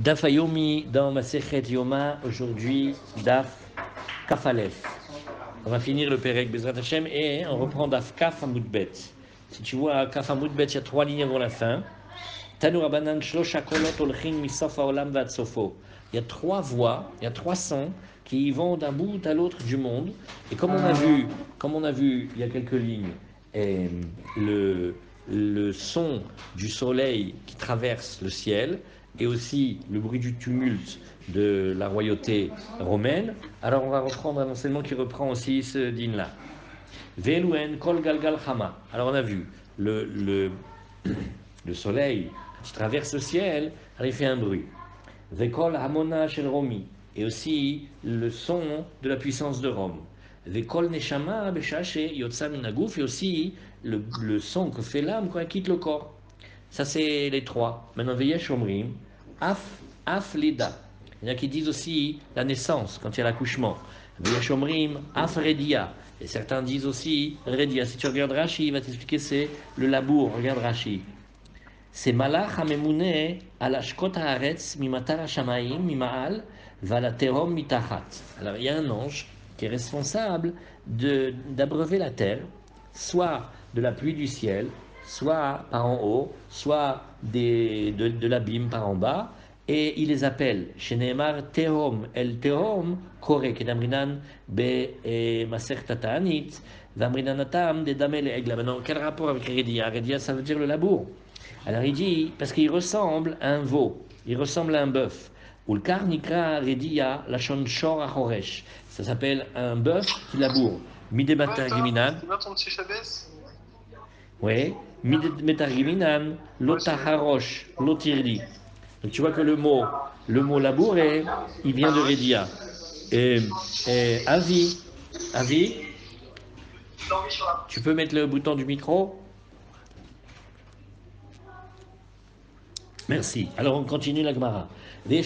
Daf Hayomi dans Masechet Yoma, aujourd'hui, Daf Kaf Aleph. On va finir le Perek Bezrat Hashem et on reprend Daf Kaf Amudbet. Si tu vois, Kaf Amudbet, il y a 3 lignes avant la fin. Tanu Rabanan Shlosha Kolot Olchin Misof Haolam Vad Sofo. Il y a 3 voix, il y a 3 sons qui vont d'un bout à l'autre du monde. Et comme on a vu il y a quelques lignes, et le son du soleil qui traverse le ciel et aussi le bruit du tumulte de la royauté romaine, alors on va reprendre un enseignement qui reprend aussi ce din-là. Veluen kol galgal chama. Alors on a vu le soleil qui traverse le ciel, alors il fait un bruit. Vekol hamona shel romi. Et aussi le son de la puissance de Rome. Vekol neshama beshache yotsa minaguf. Et aussi le son que fait l'âme quand elle quitte le corps. Ça c'est les 3. Maintenant veyesh omrim af lida. Il y en a qui disent aussi la naissance quand il y a l'accouchement. Veyesh omrim af redia. Et certains disent aussi redia. Si tu regardes Rashi, il va t'expliquer c'est le labour. Regarde Rashi. C'est Malach Hamemune al Ashkot Haaretz mimatar Hashamaim mima'al valaterom mitachat. Alors il y a un ange qui est responsable d'abreuver la terre, soit de la pluie du ciel, soit par en haut, soit de l'abîme par en bas, et il les appelle Sheneemar Tehom El Tehom Kore Kedamrinan Be Maser Tatanit Vamrinanatam de Damel Egla. Maintenant, quel rapport avec Redia? Redia, ça veut dire le labour. Alors il dit, parce qu'il ressemble à un veau, il ressemble à un bœuf. Ulkar nikra redia lachon shor achoresh. Ça s'appelle un bœuf qui laboure. Midemata giminan. C'est pas ton petit chabès? Oui. Midemata giminan, lotaharosh, lotirdi. Donc tu vois que le mot labourer, il vient de redia. Et Avi, tu peux mettre le bouton du micro? Merci. Alors on continue la Gemara. Maintenant,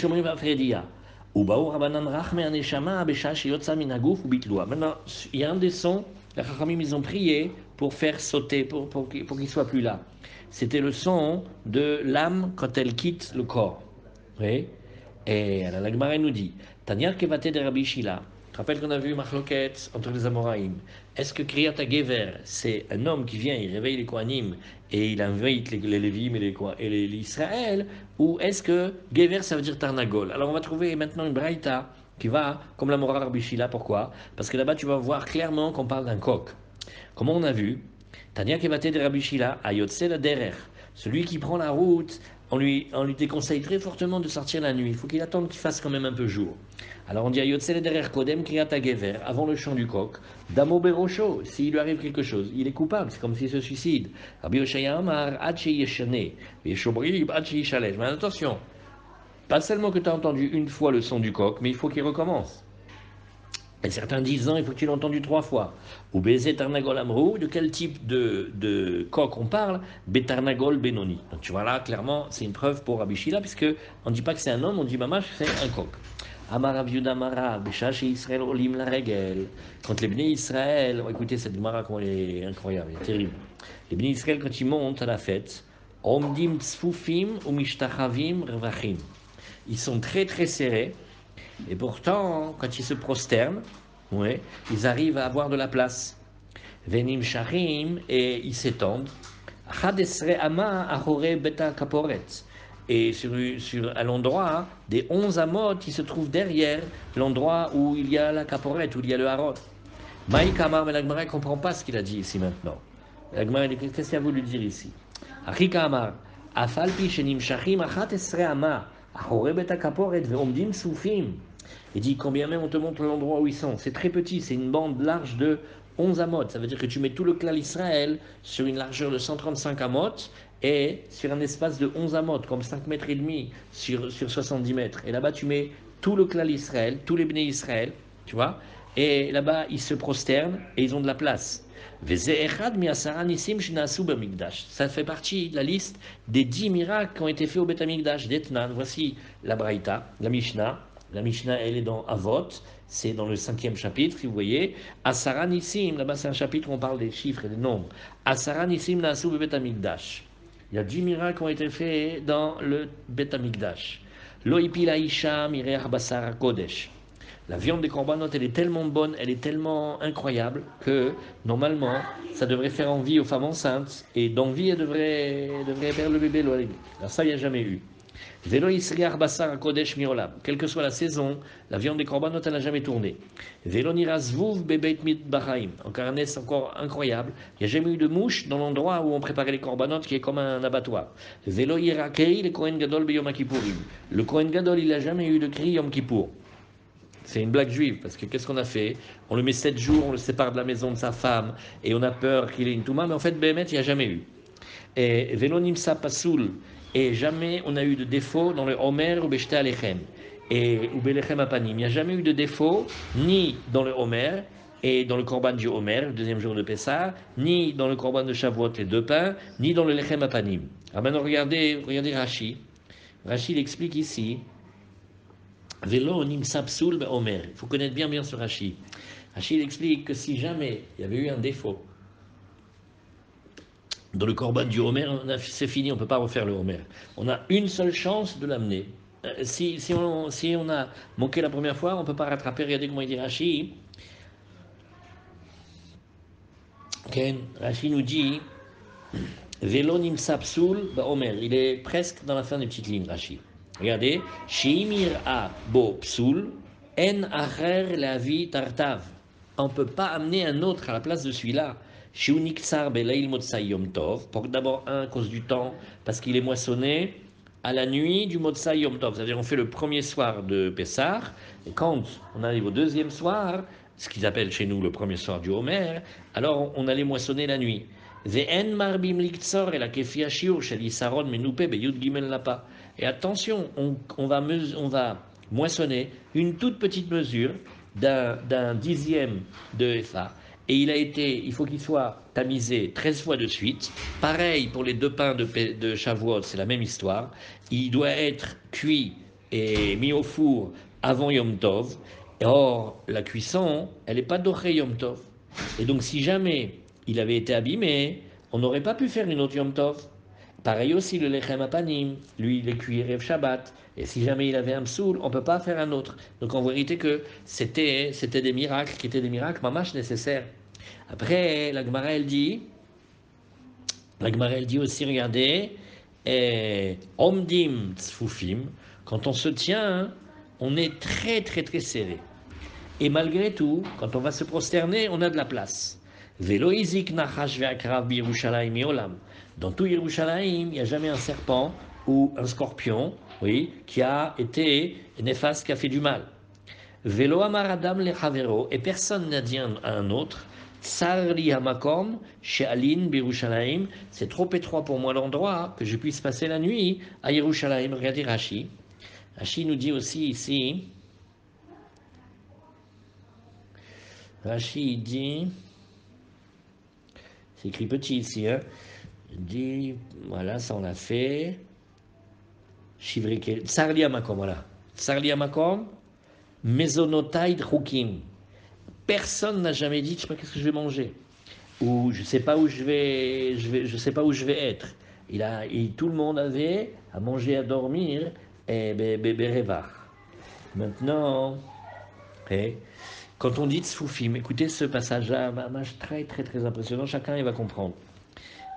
il y a un des sons, les Chachamim, ils ont prié pour faire sauter, pour qu'il ne soit plus là. C'était le son de l'âme quand elle quitte le corps. Oui. Et alors, la Gemara nous dit, Tanya Kevate de Rabbi Shila. Je rappelle qu'on a vu Machloket entre les Amoraïm. Est-ce que Kriyat Gever, c'est un homme qui vient, il réveille les Kohanim et il invite les Lévim et les Israël, ou est-ce que Gever, ça veut dire Tarnagol? Alors on va trouver maintenant une Braïta qui va, comme la Mora Rabbi Shila. Pourquoi? Parce que là-bas tu vas voir clairement qu'on parle d'un coq. Comme on a vu, Tanya Kevate de Rabbi Shila, Ayotse la Derer. Celui qui prend la route, on lui déconseille très fortement de sortir la nuit. Il faut qu'il attende qu'il fasse quand même un peu jour. Alors on dit Ayotse le Derer Kodem Kriyata Gever, avant le chant du coq, Damo Berocho, s'il lui arrive quelque chose, il est coupable, c'est comme s'il se suicide. Rabbi Oshaya Amar, Adche Yeshane, Yeshobrib, Adche Yishalej. Mais attention, pas seulement que tu as entendu une fois le son du coq, mais il faut qu'il recommence. Et certains disent non, il faut que tu l'aies entendu 3 fois. Ou Bézé Tarnagol Amrou, de quel type de coq on parle? Betarnagol Benoni. Donc tu vois là, clairement, c'est une preuve pour Rabbi Shila, puisque on ne dit pas que c'est un homme, on dit mamash, c'est un coq. Amar Rav Yuda Mara, Beshash Israël Olim la Regel. Quand les Bnei Israël, écoutez cette Gemara, comment elle est incroyable, elle est terrible. Les Bnei Israël, quand ils montent à la fête, Omdim Tzfufim ou Mishtachavim Revachim. Ils sont très très serrés. Et pourtant, quand ils se prosternent, ouais, ils arrivent à avoir de la place. Venim Shachim, et ils s'étendent. Chadesre Ama Ahore Beta Kaporet. Et à l'endroit des 11 amot qui se trouvent derrière l'endroit où il y a la Kaporet, où il y a le Harot. Maïk Amar, mais la Gemara ne comprend pas ce qu'il a dit ici maintenant. La Gemara, qu'est-ce qu'il a voulu dire ici? Achika Amar, Afalpi Shenim Shachim, Chadesre Ama. Il dit combien même on te montre l'endroit où ils sont. C'est très petit, c'est une bande large de 11 amot. Ça veut dire que tu mets tout le clan Israël sur une largeur de 135 amot et sur un espace de 11 amot, comme 5 mètres et demi sur 70 mètres. Et là-bas, tu mets tout le clan Israël, tous les Bnei Israël, tu vois. Et là-bas, ils se prosternent et ils ont de la place. Ça fait partie de la liste des 10 miracles qui ont été faits au Beth Amikdash. D'Etnan, voici la Braïta, la Mishnah. La Mishnah, elle est dans Avot, c'est dans le 5e chapitre, si vous voyez. Asara Nissim, là-bas c'est un chapitre où on parle des chiffres et des nombres. Asara Nissim Nasu Beth Amikdash. Il y a 10 miracles qui ont été faits dans le Beth Amikdash. Lo ipila isha mireach basar kodesh. La viande des korbanot, elle est tellement bonne, elle est tellement incroyable que normalement, ça devrait faire envie aux femmes enceintes et d'envie, elles devraient faire le bébé. Alors ça, il n'y a jamais eu. Velo Isriar Basar Kodesh Miolam. Quelle que soit la saison, la viande des korbanot, elle n'a jamais tourné. Velo Nirazvuv Bebeit Mit Bahaim. Encore un S encore incroyable. Il n'y a jamais eu de mouche dans l'endroit où on préparait les korbanot, qui est comme un abattoir. Velo Irakei, le Kohen Gadol Beyom Kippourim. Le Kohen Gadol, il n'a jamais eu de cri Yom Kippour. C'est une blague juive, parce que qu'est-ce qu'on a fait? On le met 7 jours, on le sépare de la maison de sa femme, et on a peur qu'il ait une touma, mais en fait, Béhémet, il n'y a jamais eu. Et Velonimsa Pasoul, et jamais on a eu de défaut dans le Homer ou Beshte Alechem, et ou Belechem Apanim. Il n'y a jamais eu de défaut, ni dans le Homer, et dans le Korban du Homer, le deuxième jour de Pessah, ni dans le Korban de Shavuot, les 2 pains, ni dans le Lechem Apanim. Alors maintenant, regardez Rashi. Rashi, il explique ici. Vélo nimsa psoul Omer. Il faut connaître bien ce Rashi. Rashi explique que si jamais il y avait eu un défaut dans le korban du Homer, c'est fini, on ne peut pas refaire le Homer. On a une seule chance de l'amener. Si on a manqué la première fois, on ne peut pas rattraper. Regardez comment il dit Rashi. Rashi nous dit Vélo nimsa psoul Omer. Il est presque dans la fin des petites lignes, Rashi. Regardez, Sheimir a bo psoul, en acher la vie tartav. On ne peut pas amener un autre à la place de celui-là. Shiunik tsar belail motsai yom tov. Pour d'abord à cause du temps, parce qu'il est moissonné à la nuit du motsai yom tov. C'est-à-dire on fait le premier soir de Pessah, et quand on arrive au deuxième soir, ce qu'ils appellent chez nous le premier soir du Homer, alors on allait moissonner la nuit. Ve'en marbim liktsor et la kefia shiur shel isaron menoupe beyud gimel lapa. Et attention, on va moissonner une toute petite mesure d'un dixième de Ephah. Et il faut qu'il soit tamisé 13 fois de suite. Pareil pour les 2 pains de Shavuot, c'est la même histoire. Il doit être cuit et mis au four avant Yom Tov. Or, la cuisson, elle n'est pas dorée Yom Tov. Et donc, si jamais il avait été abîmé, on n'aurait pas pu faire une autre Yom Tov. Pareil aussi le lechem apanim, lui il est cuit Rev Shabbat, et si jamais il avait un psoul, on ne peut pas faire un autre. Donc en vérité que c'était des miracles qui étaient des miracles mamash nécessaires. Après, la Gemara elle dit aussi, regardez, omdim tzfufim, quand on se tient, on est très très très serré. Et malgré tout, quand on va se prosterner, on a de la place. Velo izik nachash ve'akrav b'Yerushalayim miolam. Dans tout Yerushalayim, il n'y a jamais un serpent ou un scorpion, oui, qui a été néfaste, qui a fait du mal. Velo amar adam lechavero, et personne n'a dit à un autre, tsar li hamakom she'alin b'Yerushalayim, c'est trop étroit pour moi l'endroit que je puisse passer la nuit à Yerushalayim. Regardez Rashi. Rashi nous dit aussi ici, Rashi dit, c'est écrit petit ici, hein. Il dit, voilà, ça on l'a fait. Tsarli Amakom, voilà. Tsarli Amakom, Mezonotai Drukim. Personne n'a jamais dit, je sais pas qu'est-ce que je vais manger. Ou je sais pas où je sais pas où je vais être. Tout le monde avait à manger, à dormir, et Berevach. Maintenant, quand on dit Tzfufim, écoutez ce passage-là, très très très impressionnant, chacun il va comprendre.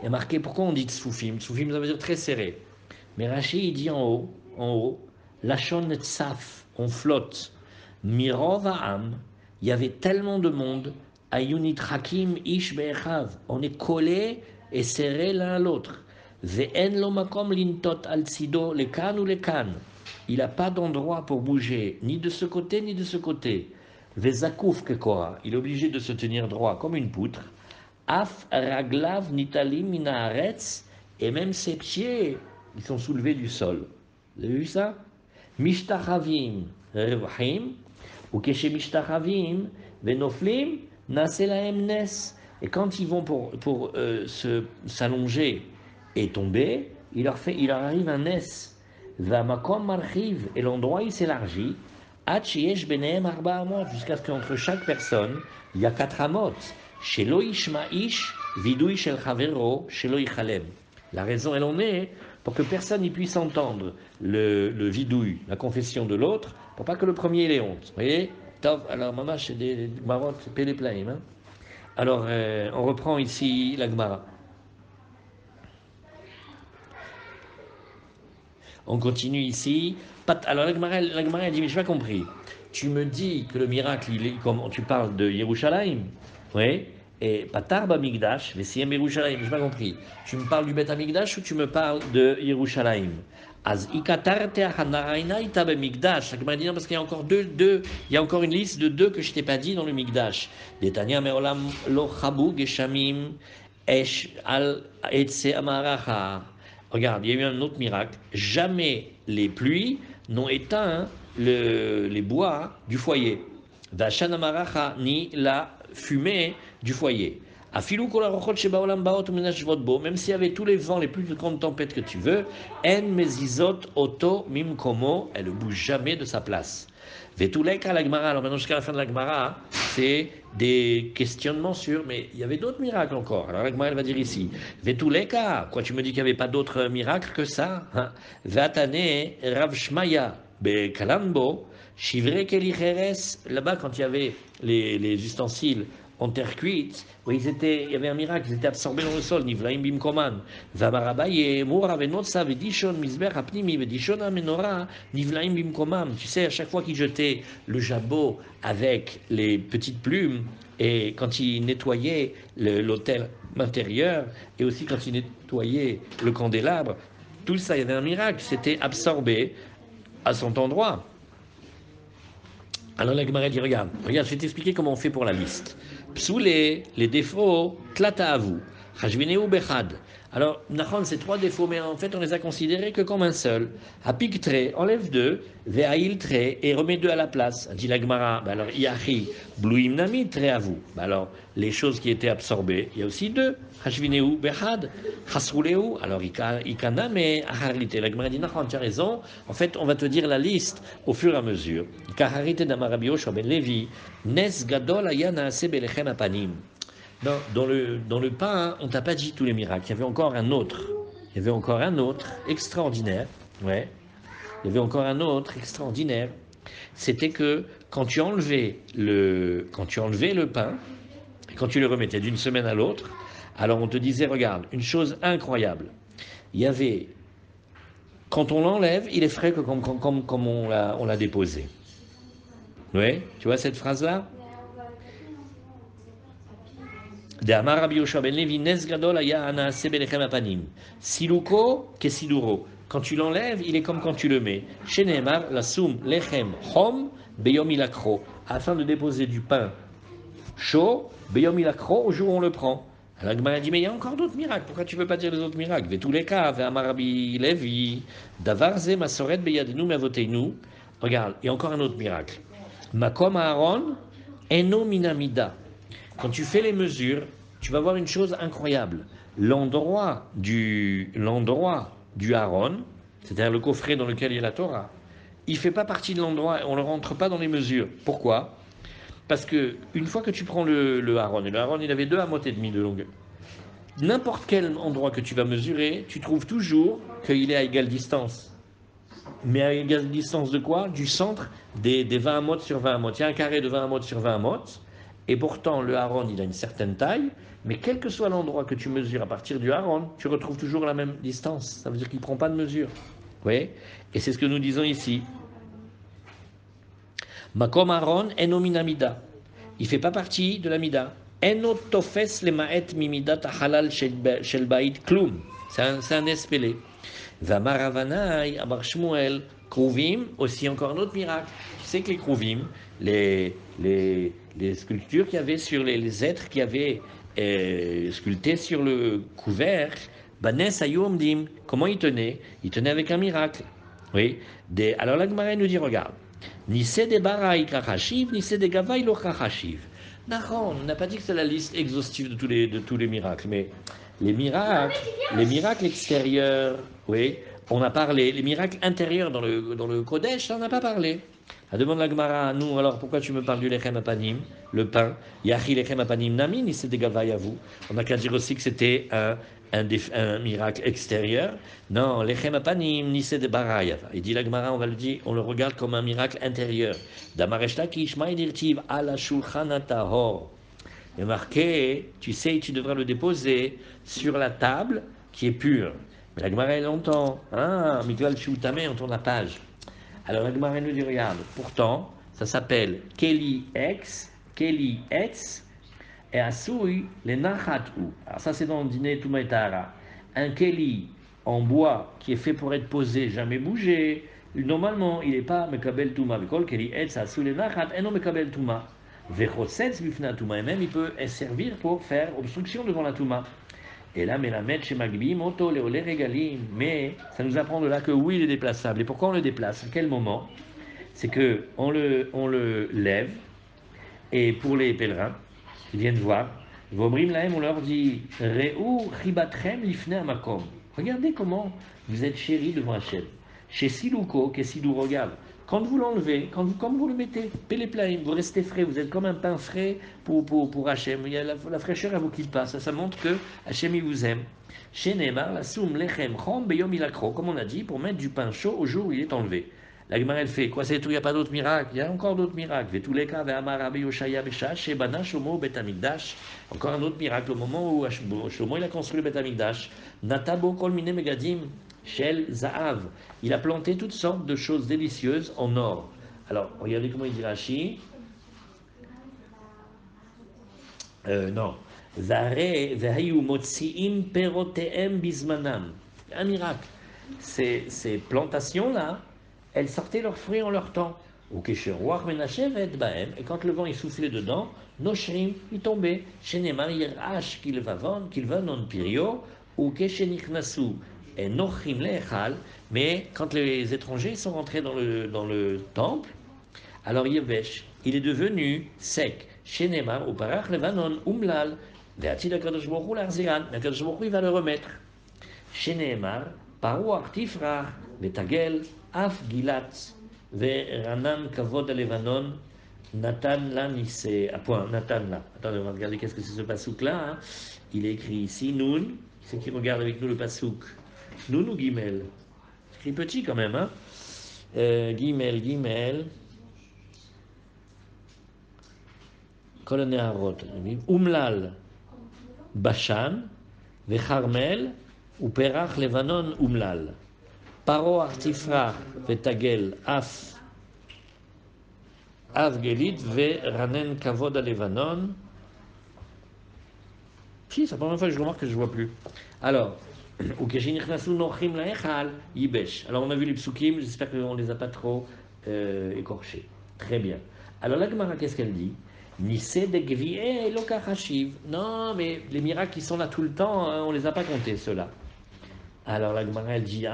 Il y a marqué pourquoi on dit Tzfufim. Tzfufim, ça veut dire très serré. Mais Rashi, il dit en haut, Lachon Tzaf, on flotte. Mirov Ha'am, il y avait tellement de monde, Ayunit Hakim Ish Be'echav, on est collés et serrés l'un à l'autre. Ve'en lo makom lintot al tzido, les kan ou les kan. Il n'a pas d'endroit pour bouger, ni de ce côté, ni de ce côté. Ve'zakuf kekora, il est obligé de se tenir droit comme une poutre. Af raglav nitalim minaaretz, et même ses pieds, ils sont soulevés du sol. Vous avez vu ça? Mishtachavim revachim, ou keshe mishtachavim venoflim naselahem nes. Et quand ils vont pour s'allonger et tomber, il leur arrive un nes. Vamakom marchiv, et l'endroit il s'élargit. Hach benehem arba amot, jusqu'à ce qu'entre chaque personne il y a 4 amot. Shelo ishma ish vidui shel chavero shelo yichalem. La raison, elle en est pour que personne n'y puisse entendre le vidouille, la confession de l'autre, pour pas que le premier ait honte. Vous voyez? Tov, alors, maman, c'est des marottes, péléplaïm. Hein. Alors, on reprend ici la Gemara. On continue ici. Alors, la Gemara, elle dit, mais je n'ai pas compris. Tu me dis que le miracle, il est comme tu parles de Yerushalayim, oui, et Patar Bamigdash, mais si Yerushalayim, je n'ai pas compris. Tu me parles du Bet Amigdash ou tu me parles de Yerushalayim? Az ikatarte hanaraina ita bemigdash. La Gemara dit non parce qu'il y a encore il y a encore une liste de deux que je t'ai pas dit dans le Migdash. Detania meolam lo chabu geshamim esh al etse amaracha. Regarde, il y a eu un autre miracle. Jamais les pluies n'ont éteint les bois du foyer. Vashan amaracha ni la fumée du foyer. Même s'il y avait tous les vents, les plus grandes tempêtes que tu veux, en mezizot auto mimkomo, elle ne bouge jamais de sa place. Vetuleka la Gemara, alors maintenant jusqu'à la fin de la Gemara, c'est des questionnements sur, mais il y avait d'autres miracles encore. Alors la Gemara, elle va dire ici, Vetuleka, quoi, tu me dis qu'il n'y avait pas d'autres miracles que ça? Vatane Rav Shmaya be Kalambo, Shivre Kelicheres, là-bas quand il y avait les ustensiles en terre cuite, où il y avait un miracle, ils étaient absorbés dans le sol, Nivlaim Bimkoman, Vamarabaye, Moura Venotsa, Vedishon, Misber, Apnimi, Vedishon, Amenora, Nivlaim Bimkomam. Tu sais, à chaque fois qu'il jetait le jabot avec les petites plumes, et quand il nettoyait l'autel intérieur, et aussi quand il nettoyait le candélabre, tout ça, il y avait un miracle, c'était absorbé à son endroit. Alors la Gemara dit, regarde, je vais t'expliquer comment on fait pour la liste. Psoulé, les défauts, tlata à vous. Hajvineu bechad. Alors, Nachon, c'est trois défauts, mais en fait, on les a considérés que comme un seul. Apiktre, enlève deux, ve'ailtre, et remets deux à la place. Dit la Gemara, alors, yachi, bluim nami, tre à vous. Alors, les choses qui étaient absorbées, il y a aussi deux. Hashvineu bechad, chasruleu. Alors, ikana, mais aharite. La Gemara dit, Nachon, tu as raison. En fait, on va te dire la liste au fur et à mesure. Kaharite d'amarabio, shoben levi, nes gadol ayana ase belechem apanim. Dans le pain, on t'a pas dit tous les miracles. Il y avait encore un autre. Il y avait encore un autre extraordinaire. Ouais. Il y avait encore un autre extraordinaire. C'était que quand tu enlevais le pain, et quand tu le remettais d'une semaine à l'autre, alors on te disait, regarde, une chose incroyable. Il y avait, quand on l'enlève, il est frais que comme on l'a déposé. Ouais. Tu vois cette phrase-là? De Amar Rabbi Yoshua ben Levi, Nes Gadol aya anaase belechem apanim. Siluko ke siduro. Quand tu l'enlèves, il est comme quand tu le mets. Chez Nehemar, la soum lechem chom beyom ilakro. Afin de déposer du pain chaud, beyom ilakro, au jour où on le prend. Alors la Gemara dit, mais il y a encore d'autres miracles. Pourquoi tu ne veux pas dire les autres miracles? Ve tous les cas, ve Amar Rabbi Levi, davar ze masoret beyadenu meavoteinu. Regarde, il y a encore un autre miracle. Makom Aaron eno minamida. Quand tu fais les mesures, tu vas voir une chose incroyable. L'endroit du Aaron, c'est-à-dire le coffret dans lequel il y a la Torah, il ne fait pas partie de l'endroit, on ne rentre pas dans les mesures. Pourquoi? Parce que une fois que tu prends le Aaron, et le Aaron il avait 2 amotes et demi de longueur, n'importe quel endroit que tu vas mesurer, tu trouves toujours qu'il est à égale distance. Mais à égale distance de quoi? Du centre des 20 amotes sur 20 amotes. Il y a un carré de 20 amotes sur 20 amotes. Et pourtant, le haron, il a une certaine taille, mais quel que soit l'endroit que tu mesures à partir du haron, tu retrouves toujours la même distance. Ça veut dire qu'il ne prend pas de mesure. Vous voyez? Et c'est ce que nous disons ici. Makom haron eno minamida. Il ne fait pas partie de la mida. Eno tofes le maet mimidat halal shel bait klum. C'est un espélé. Vamaravanai amar Shmuel kruvim, aussi encore un autre miracle. Tu sais que les kruvim, les sculptures qu'il y avait sur les êtres qui avaient sculptés sur le couvercle, Banes Ayomdim, comment ils tenaient? Ils tenaient avec un miracle. Oui. Alors la Gemara nous dit, regarde, ni c'est des baraï krachashiv, ni c'est des gavaï lo krachashiv. On n'a pas dit que c'est la liste exhaustive de tous les miracles, mais les miracles extérieurs, oui, on a parlé. Les miracles intérieurs dans le Kodesh, ça, on n'a pas parlé. Elle demande la Gemara, nous, alors pourquoi tu me parles du lechem apanim, le pain? Yachi lechem apanim namin, il s'est dégavaille à vous. On n'a qu'à dire aussi que c'était un miracle extérieur. Non, lechem apanim nise de baraya. Il dit la Gemara, on le regarde comme un miracle intérieur. Damareshta ki ishmael dirtiv ala shulchan atahor. Il est marqué, tu sais, tu devras le déposer sur la table qui est pure. Mais la Gemara, elle entend. Ah, Miguel Choutame, on tourne la page. Alors la Gemara nous dit, regarde, pourtant, ça s'appelle Keli Etz, et Asui, les Nachatu. Alors ça, c'est dans le dîner Toumaitara. Un Keli en bois qui est fait pour être posé, jamais bougé. Normalement, il n'est pas Mekabel Touma. Kol Keli Etz, Asui, les Nachat, et non Mekabel Touma. Vechotsetz Bifna Touma. Et même, il peut servir pour faire obstruction devant la Touma. Et là, Melamed chez Magbi, Moto, Léolé, Régalim. Mais ça nous apprend de là que oui, il est déplaçable. Et pourquoi on le déplace? À quel moment? C'est que on le lève, et pour les pèlerins, ils viennent voir, Vomrim Lahem, on leur dit, Re'u Chibatrem Lifne Amakom. Regardez comment vous êtes chéris devant Hachem. Chez Silouko, que Silou regarde. Quand vous l'enlevez, comme vous le mettez, Péléplaïm, vous restez frais, vous êtes comme un pain frais pour Hachem. Il y a la fraîcheur, elle vous quitte pas. Ça montre que Hachem, il vous aime. Chez Neymar, la soum lechem chom beyom ilakro, comme on a dit, pour mettre du pain chaud au jour où il est enlevé. La Gemara, elle fait, quoi c'est tout, il n'y a pas d'autres miracles, il y a encore d'autres miracles. Encore un autre miracle, au moment où Shlomo il a construit le Bet Amikdash, Natabo kol mine megadim shel zaav. Il a planté toutes sortes de choses délicieuses en or. Alors, regardez comment il dit Rashi. Non. Zare vehayu motziim peroteem bismanam. Un miracle. Ces plantations-là, elles sortaient leurs fruits en leur temps. Et quand le vent il soufflait dedans, Noshrim, il tombait. Shenemar yirash kilvanon pirio, ou keshenichnasu et nochrim leechal. Mais quand les étrangers sont rentrés dans le temple, alors Yevesh, il est devenu sec. Shenemar, ou parach levanon umlal, ve'atil akadosh baruch hu l'arziran, mais akadosh baruch hu il va le remettre. Shenemar, paruach tifrach, vetagel, af gilat. Ranan Kavod Levanon, Nathan la Nissé. À point, Nathan là. Attendez, on va regarder qu'est-ce que c'est ce pasouk là. Hein. Il est écrit ici, Noun. C'est qui regarde avec nous le pasouk? Noun ou Gimel? Écrit petit quand même, hein. Gimel. Kolone Harot. Umlal, Bashan, Vecharmel, ou Perach Levanon Umlal. Paro artifra vetagel af gelit ve ranen kavod à Levanon. Si, c'est la première fois que je remarque que je ne vois plus. Alors, alors on a vu les psukim, j'espère qu'on ne les a pas trop écorchés. Très bien. Alors la Gemara, qu'est-ce qu'elle dit? Non, mais les miracles qui sont là tout le temps, on ne les a pas comptés, ceux-là. Alors la Gemara, elle dit,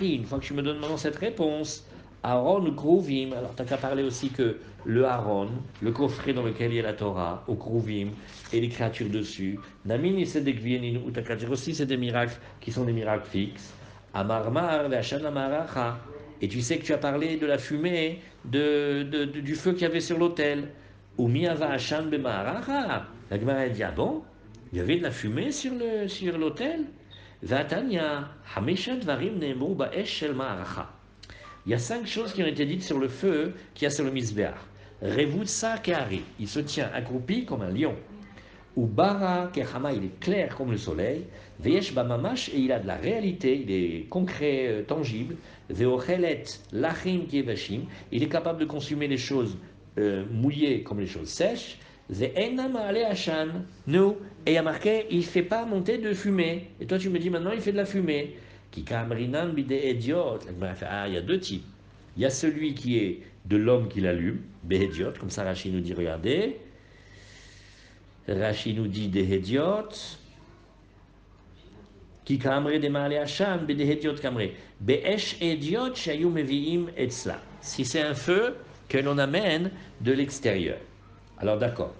une fois que tu me donnes maintenant cette réponse, Aaron ou Kruvim, alors tu n'as qu'à parler aussi que le Aaron, le coffret dans lequel il y a la Torah, au Kruvim, et les créatures dessus, Namini c'est des Gvienin, ou tu n'as qu'à dire aussi c'est des miracles qui sont des miracles fixes, Amarmar, Vachan Amaracha, et tu sais que tu as parlé de la fumée, du feu qu'il y avait sur l'autel, ou Miava Hachan Bemaracha, la Gemara dit, ah bon, il y avait de la fumée sur l'autel? Il y a 5 choses qui ont été dites sur le feu qu'il y a sur le Mizbeach. Revutsa Kehari, il se tient accroupi comme un lion. Ou Bara Kehama, il est clair comme le soleil. Veyesh Bamamash, et il a de la réalité, il est concret, tangible. Veochelet Lachim Kievashim, il est capable de consommer les choses mouillées comme les choses sèches. Et il y a marqué, il ne fait pas monter de fumée. Et toi, tu me dis maintenant, il fait de la fumée. Il y a 2 types. Il y a celui qui est de l'homme qui l'allume, Behediot, comme ça Rashi nous dit, regardez. Rashi nous dit Behediot. Qui kamre de Maale Hashan, Behediot kamre. Be'esh Ediot, Shayu Meviim Etzla. Si c'est un feu que l'on amène de l'extérieur. Alors d'accord.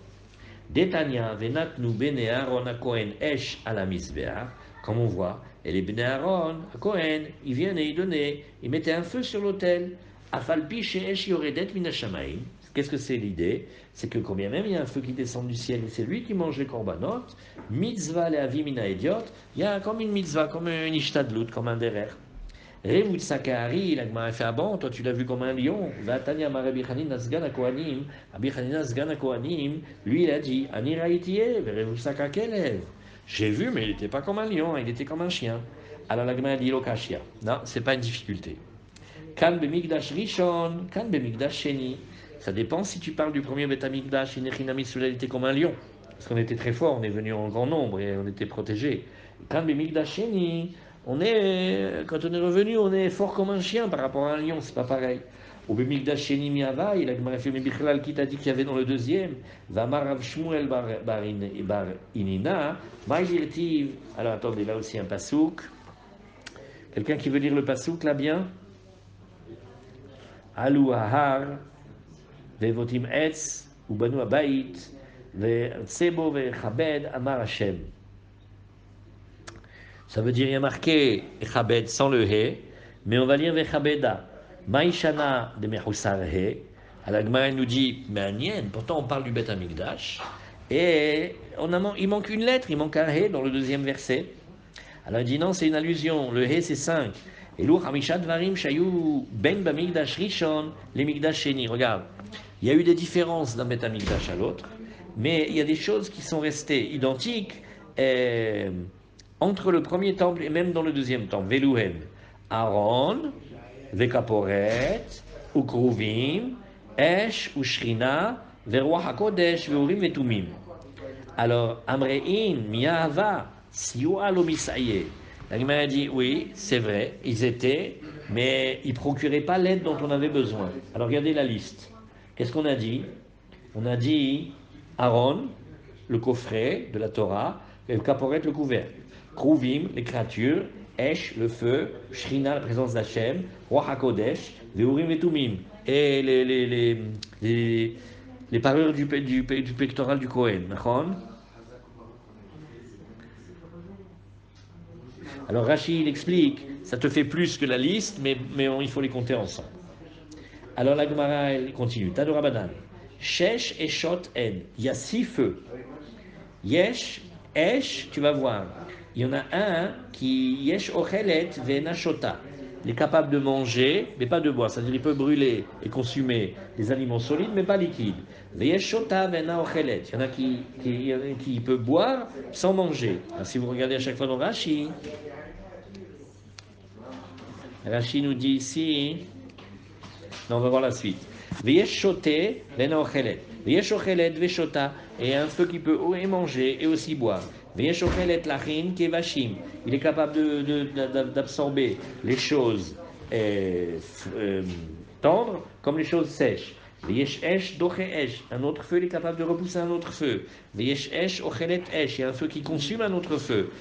Détania venatnu bene Aaron a Kohen esh à la misbeach, comme on voit, et les bene Aaron a Kohen, ils viennent et ils donnaient, ils mettaient un feu sur l'autel. Afalpi sheesh yoredet min hashamaim, Qu'est-ce que c'est l'idée? C'est que quand bien même il y a un feu qui descend du ciel et c'est lui qui mange les korbanot, mitzvah le avimina idiot, il y a comme une mitzvah, comme une ishtadlut, comme un derer. Rémout Sakari, la Gemara fait bon, toi tu l'as vu comme un lion. Vatania Marabi Hanina Sgana Kohanim, Abi Hanina Sgana Kohanim, lui il a dit Ani Raïtie, Rémout Sakakelev. J'ai vu, mais il n'était pas comme un lion, il était comme un chien. Alors la Gemara dit Lokashia. Non, c'est pas une difficulté. Kan Bemigdash Rishon, Kan Bemigdash Sheni. Ça dépend si tu parles du premier Betamigdash, Inechinami Soula, il était comme un lion. Parce qu'on était très fort, on est venu en grand nombre et on était protégés. Kan Bemigdash Sheni. Quand on est revenu, on est fort comme un chien par rapport à un lion, c'est pas pareil. Au Bemigdash Sheni Miava, il a fait Bichlal qui t'a dit qu'il y avait dans le deuxième. Vamar Rav Shmuel bar Inina, Maïdirtiv. Alors attendez, là aussi un pasouk. Quelqu'un qui veut lire le pasouk là bien? Alou Ahar, Vevotim Etz, Ubanu Abayit, Ve'Tsebo Ve'Chabed, Amar Hashem. Ça veut dire, il y a marqué Echabed sans le He, mais on va lire Vechabeda. Maïshana de Mechusar He. Alors Gemara nous dit, mais Anien, pourtant on parle du Beth Amikdash, et il manque une lettre, il manque un He dans le deuxième verset. Alors il dit non, c'est une allusion, le He c'est 5. Et l'Ur Hamishat Varim Shayu Ben Bamigdash Rishon, les Migdash Sheni. Regarde, il y a eu des différences d'un Beth Amikdash à l'autre, mais il y a des choses qui sont restées identiques. Entre le premier temple et même dans le deuxième temple, Veluhem, Aaron, Vekaporet, Ukruvim, Esh, Ushrina, Veruach HaKodesh, Veurim, Vetumim. Alors, Amrein, Miahava, Siua Lomisaye. La Gemara dit, oui, c'est vrai, ils étaient, mais ils ne procuraient pas l'aide dont on avait besoin. Alors, regardez la liste. Qu'est-ce qu'on a dit? On a dit Aaron, le coffret de la Torah, et Kaporet, le couvercle. Kruvim, les créatures, Esh, le feu, Shrina, la présence d'Hachem, Roi HaKodesh, Veurim et Tumim, et les parures du pectoral du Kohen. Alors Rashi, il explique, ça te fait plus que la liste, mais il faut les compter ensemble. Alors la Gemara, elle continue. Tadora Banan. Shesh et Shot En. Il y a 6 feux. Yesh, Esh, tu vas voir. Il y en a un qui, Yesh Ochelet Vena Shota. Il est capable de manger, mais pas de boire. C'est-à-dire il peut brûler et consumer des aliments solides, mais pas liquides. Yesh Shota Vena Ochelet. Il y en a qui peut boire sans manger. Alors, si vous regardez à chaque fois dans Rashi, Rashi nous dit ici, non, on va voir la suite. Veyesh Shoté Vena Ochelet. Veyesh Ochelet Veshota. Et un feu qui peut et manger et aussi boire. Il est capable d'absorber les choses tendres comme les choses sèches. Un autre feu, il est capable de repousser un autre feu. Il y a un feu qui consume un autre feu.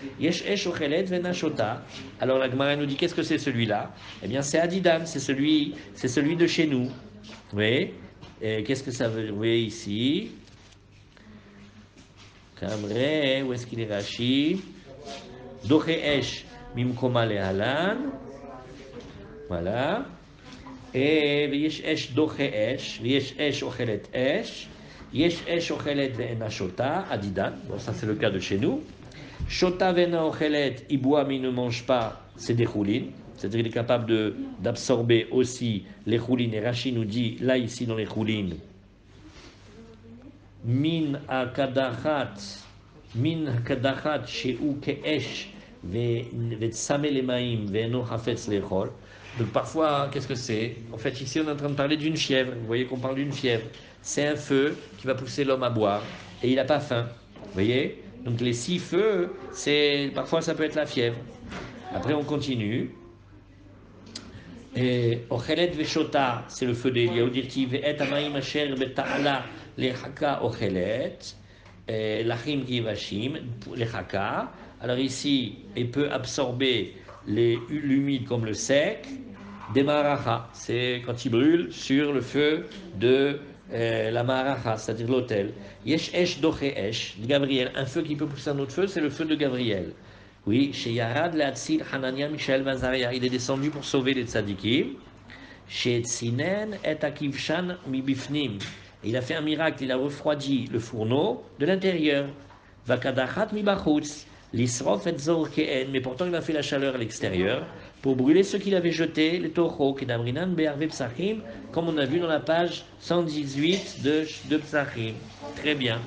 Alors la Gemara nous dit qu'est-ce que c'est celui-là? Eh bien c'est Adidan, c'est celui de chez nous. Vous voyez? Qu'est-ce que ça veut dire? Vous voyez ici? Kamre, où est-ce qu'il est Rashi? Doche Esh, Mimkoma Lehalan. Voilà. Et Yesh Esh Doche Esh, Yesh Esh Ochelet Esh, Yesh Esh Ochelet Ve'ena Shota, Adidan. Bon, ça c'est le cas de chez nous. Shota Ve'ena Ochelet, il boit mais il ne mange pas, c'est des choulines. C'est-à-dire qu'il est capable d'absorber aussi les choulines. Et Rashi nous dit, là ici dans les choulines, Min hakadachat sheu ke'esh ve'tzame lemaim ve'eno hafetz lechol. Donc parfois, qu'est-ce que c'est? En fait, ici, on est en train de parler d'une fièvre. Vous voyez qu'on parle d'une fièvre. C'est un feu qui va pousser l'homme à boire et il n'a pas faim. Vous voyez? Donc les 6 feux, parfois ça peut être la fièvre. Après, on continue. Ochelet veshota, c'est le feu d'Eliaou, dit-il, ve'et amaim asher beta'ala lechaka ochelet, lachim kivashim, lechaka. Alors ici, il peut absorber l'humide comme le sec, des maracha, c'est quand il brûle sur le feu de la maracha, c'est-à-dire l'autel. Yesh esh doche esh, Gabriel, un feu qui peut pousser un autre feu, c'est le feu de Gabriel. Oui, chez Yarad, Leatzil, Hanania, Michel, Vazaria, il est descendu pour sauver les tzadikim. Shetzinen et akivshan mibifnim. Il a fait un miracle, il a refroidi le fourneau de l'intérieur. Vakadachat mibachutz. L'isrof et zorkeen. Mais pourtant, il a fait la chaleur à l'extérieur pour brûler ce qu'il avait jeté, les tochos, kedamrinan be'arve psachim, comme on a vu dans la page 118 de Psachim. Très bien.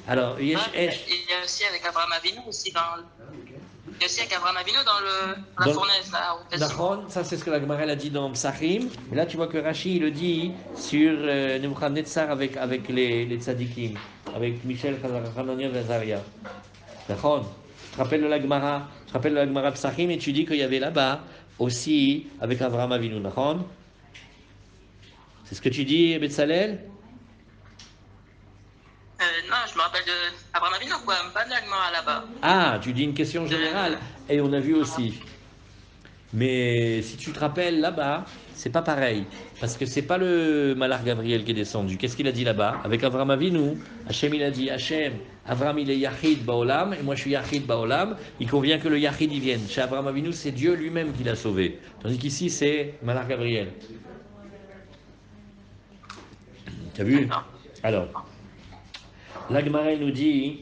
Alors, il y a aussi avec Abraham Avinu aussi il y a aussi avec Abraham Avinu dans la fournaise là. D'accord, ça c'est ce que la Gemara a dit dans Psachim. Et là tu vois que Rashi le dit sur Nebuchadnezzar avec les tzadikim, avec Michel, Hanania et Azaria. D'accord. Tu te rappelles de la Gemara, Psachim et tu dis qu'il y avait là-bas aussi avec Abraham Avinu. D'accord. C'est ce que tu dis, Betzalel? Non, je me rappelle de Abraham Avinu, quoi, pas de la Gemara là-bas. Ah, tu dis une question générale. Et on a vu aussi. Mais si tu te rappelles là-bas, c'est pas pareil. Parce que c'est pas le Malach Gabriel qui est descendu. Qu'est-ce qu'il a dit là-bas? Avec Avraham Avinu, Hachem il a dit Hachem, Avraham il est Yachid Baolam, et moi je suis Yachid Baolam. Il convient que le Yachid y vienne. Chez Avraham Avinu, c'est Dieu lui-même qui l'a sauvé. Tandis qu'ici, c'est Malach Gabriel. T'as vu? Alors. L'Agmarel nous dit,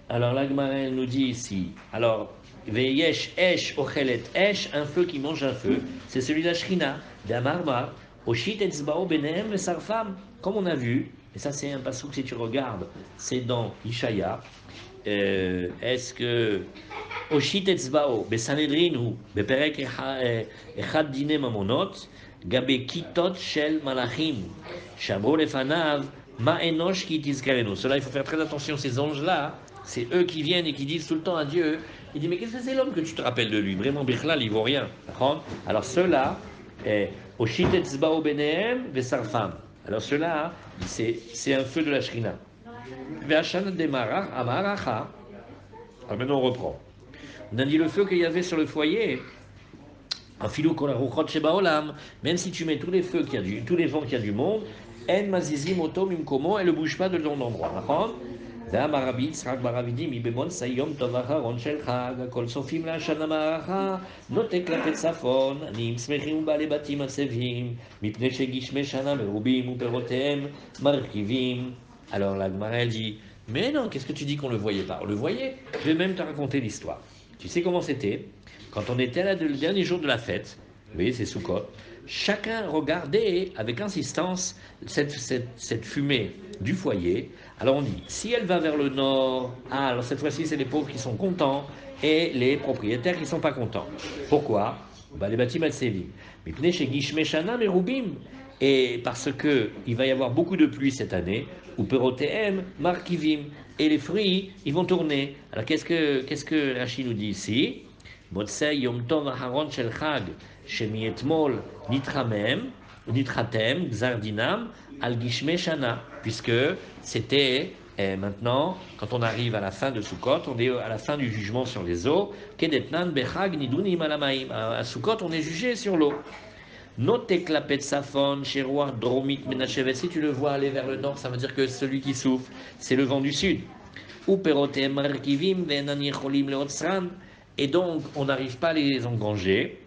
nous dit ici, alors, Veyesh Esh Ochelet Esh, un feu qui mange un feu, c'est celui de la Shrina, d'Amarma, Oshit Etzbao Benem et Sarfam, comme on a vu, et ça c'est un passouk si tu regardes, c'est dans Ishaya, est-ce que Oshit Etzbao, Besanedrin ou Beperek Echad Dine Mamonot, Gabe Kitot Shel Malachim, Shabro Lefanav, Ma'enosh qui tizkarenu. Cela, il faut faire très attention, ces anges-là, c'est eux qui viennent et qui disent tout le temps à Dieu. Il dit, mais qu'est-ce que c'est l'homme que tu te rappelles de lui? Vraiment, Bichlal, il vaut rien. Alors ceux-là, Oshit Etzbao Benehem Vesarfam. Alors ceux-là, c'est un feu de la Shrina. Ve'ashan Demarach Amaracha. Alors maintenant, on reprend. On a dit le feu qu'il y avait sur le foyer. Même si tu mets tous les feux qu'il y a tous les vents qu'il y a du monde, en mazizim otom imkomo, elle ne bouge pas de ton endroit. D'accord? והמרבי יצחק ברבידי מבמונס היום טוב אחרון של חג, הכל סופים לעשן המערכה, נוטה כלפי צפון, עניים שמחים ובעלי בתים עצבים, מפני שגשמי שנה מרובים ופירותיהם מרכיבים. Alors la Gemara elle dit, mais non, qu'est-ce que tu dis qu'on le voyait pas? On le voyait. Je vais même te raconter l'histoire. Tu sais comment c'était? Quand on était là le dernier jour de la fête, vous voyez, c'est Sukkot, chacun regardait avec insistance cette fumée du foyer. Alors on dit, si elle va vers le nord, alors cette fois-ci c'est les pauvres qui sont contents et les propriétaires qui ne sont pas contents. Pourquoi? Les bâtiments al-Sevim. Mais chez Gishmeshana Merubim. Et parce qu'il va y avoir beaucoup de pluie cette année, ou Perotehem Markivim. Et les fruits, ils vont tourner. Alors qu'est-ce que Rachid nous dit ici? Motsei Yom Tov Aharon Shel Chag, Shemietmol Nitratem, Xardinam, Al Gishme Shana, puisque c'était maintenant, quand on arrive à la fin de Sukkot, on est à la fin du jugement sur les eaux, Kedetnan Bechag Nidunim Alamaim. À Sukkot, on est jugé sur l'eau. Notek Lapet Safon, Sheroar Dromit Menachevet. Si tu le vois aller vers le nord, ça veut dire que celui qui souffle, c'est le vent du sud. Ou Perotem Markivim, Venani Cholim Leotsran. Et donc, on n'arrive pas à les engranger.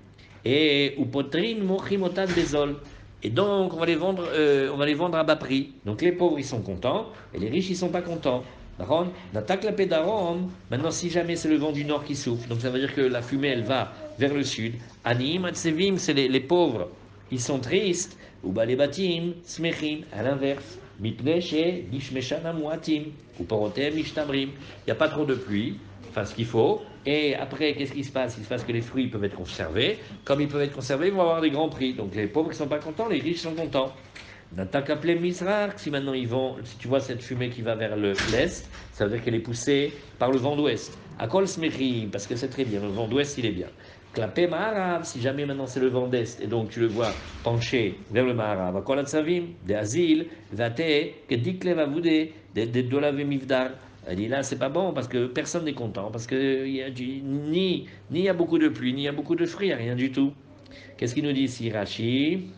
Et Upotrin Mochimotan Bezol. Et donc, on va les vendre à bas prix. Donc, les pauvres, ils sont contents, et les riches, ils sont pas contents. Maintenant, si jamais c'est le vent du nord qui souffle, donc ça veut dire que la fumée, elle va vers le sud. Anim Atsevim, c'est les pauvres, ils sont tristes. Ou Balebatim, Smechim, à l'inverse. Mipneche, Gishmeshana Muatim, ou Porotem, Ishtamrim. Il n'y a pas trop de pluie, enfin ce qu'il faut. Et après, qu'est-ce qui se passe? Il se passe que les fruits peuvent être conservés. Comme ils peuvent être conservés, ils vont avoir des grands prix. Donc les pauvres ne sont pas contents, les riches sont contents. Si maintenant ils vont, si tu vois cette fumée qui va vers l'est, ça veut dire qu'elle est poussée par le vent d'ouest. Akol Smechim, parce que c'est très bien, le vent d'ouest il est bien. Klapé Maharav, si jamais maintenant c'est le vent d'est, et donc tu le vois pencher vers le Maharav. Akol Atzavim, des Azil, Vate, Kedikle Vavoudé, des Dolave Mivdar. Elle dit là, c'est pas bon parce que personne n'est content, parce que ni il y a beaucoup de pluie, ni il y a beaucoup de fruits, rien du tout. Qu'est-ce qu'il nous dit ici, Rashi?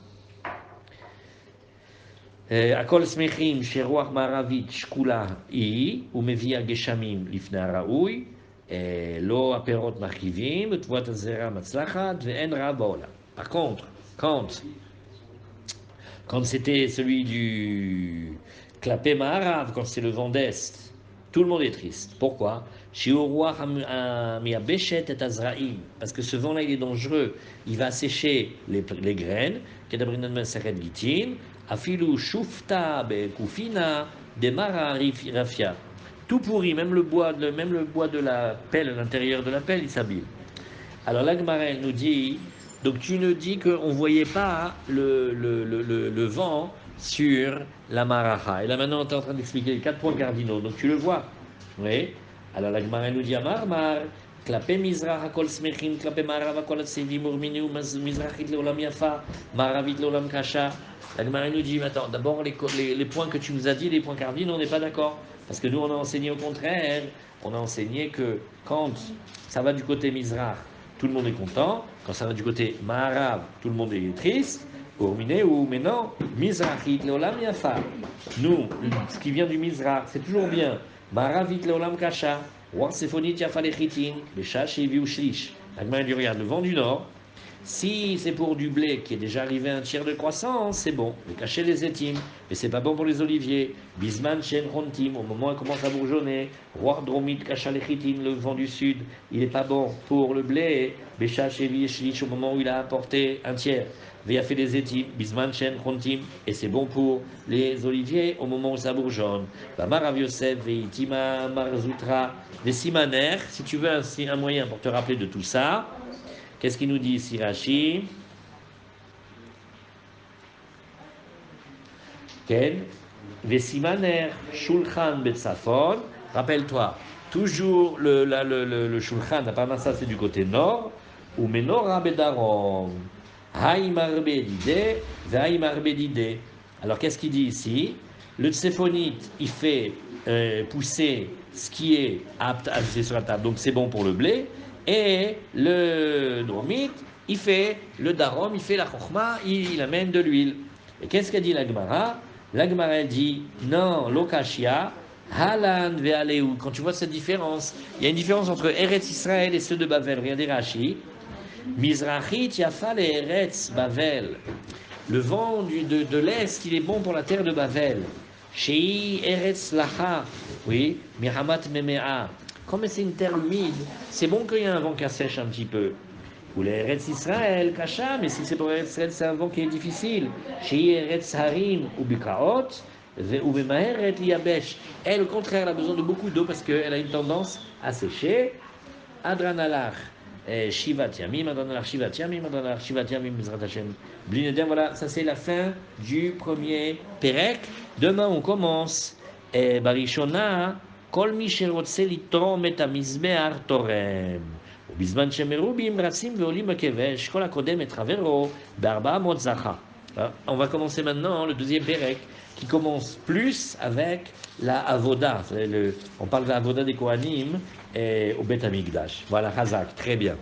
Akol smechim sheruach maravit shkula i umevia geshamim lifnei haraui Lo aperot markivim, tvoat azera matzlachat, ve'en ra ba'olam. Par contre, quand c'était celui du Klapé Maharav, quand c'est le vent d'Est, tout le monde est triste. Pourquoi? Parce que ce vent-là, il est dangereux. Il va sécher les graines. Afilu shufta bekufina demara rafia. Tout pourri, même le bois de la pelle, à l'intérieur de la pelle, il s'abîme. Alors là, Gemara, elle nous dit, donc tu nous dis qu'on ne voyait pas le vent sur la Maraha. Et là maintenant, on est en train d'expliquer les 4 points cardinaux, donc tu le vois. Oui. Alors la Gemara, elle nous dit, Amar, Klapé Mizrach, Akol Smechim, Klapé Marav, Akol Atsevim, Urminu, Mizrachit Leolam Yafa, Maravit Leolam Kasha. La Gemara nous dit, attends, d'abord les points que tu nous as dit, les points cardinaux, on n'est pas d'accord. Parce que nous, on a enseigné au contraire. On a enseigné que quand ça va du côté Mizrach, tout le monde est content. Quand ça va du côté Maharav, tout le monde est triste. Mais non, Mizrachit Leolam Yafa. Nous, ce qui vient du Mizrach, c'est toujours bien. Maravit Leolam Kasha. War Sefonit Yafa Lechitin. Besha Shevi ou Shlish. La Gemara dit, regarde, le vent du nord. Si c'est pour du blé qui est déjà arrivé à un tiers de croissance, c'est bon. Mais cacher les étimes, mais c'est pas bon pour les oliviers. Bisman Shen Rontim, au moment où il commence à bourgeonner. Roi Dromit Kacha Lechitin, le vent du sud, il n'est pas bon pour le blé. Besha Shevi Shlish, au moment où il a apporté un tiers. Via fait les étimes, Bisman Shen Rontim, et c'est bon pour les oliviers au moment où ça bourgeonne. Marav Yosef, Veitima Marzutra, des simaner, si tu veux un moyen pour te rappeler de tout ça. Qu'est-ce qu'il nous dit ici, Rashi? Ken, Vesimaner, Shulchan Betsafon. Rappelle-toi, toujours le Shulchan, la Parnassa, c'est du côté nord, ou Menora Bedarom. Haïmarbe d'idée, Vaïmarbe d'idée. Alors qu'est-ce qu'il dit ici? Le tsephonite, il fait pousser ce qui est apte à ajouter sur la table, donc c'est bon pour le blé. Et le dromite, il fait le darom, il fait la chokhma, il amène de l'huile. Et qu'est-ce qu'a dit la Gemara? La Gemara dit non, lokashia, halan ve'aleu. Quand tu vois cette différence, il y a une différence entre Eretz Israël et ceux de Bavel. Regardez Rashi. Mizrachit yafa le Eretz Bavel. Le vent de l'Est, il est bon pour la terre de Bavel. Shei Eretz Lacha. Oui, Miramat Memea. Comme c'est une terre humide, c'est bon qu'il y ait un vent qui assèche un petit peu. Ou l'Eretz Israël, Kasha, mais si c'est pour Eretz Israël, c'est un vent qui est difficile. Chez Eretz Harim ou Bikaot, ou Bemaheret Liabesh. Elle, au contraire, elle a besoin de beaucoup d'eau parce qu'elle a une tendance à sécher. Adranalach, Shivat Yamim, Adranalach Shivat Yamim, Adranalach Shivat Yamim, Mizrat Hashem. Blineder, voilà, ça c'est la fin du premier Perek. Demain, on commence. Barishona. כל מי שרוצה לתרום את המזבח תורם. ובזמן שמרובים רצים ועולים בכבש, כל הקודם את חברו ב400 זכה. On va commencer maintenant le deuxième Pérec, qui commence plus avec la Avoda. On parle de la Avoda des Kohanim au Beth Amikdash. Voilà, Hazak, très bien.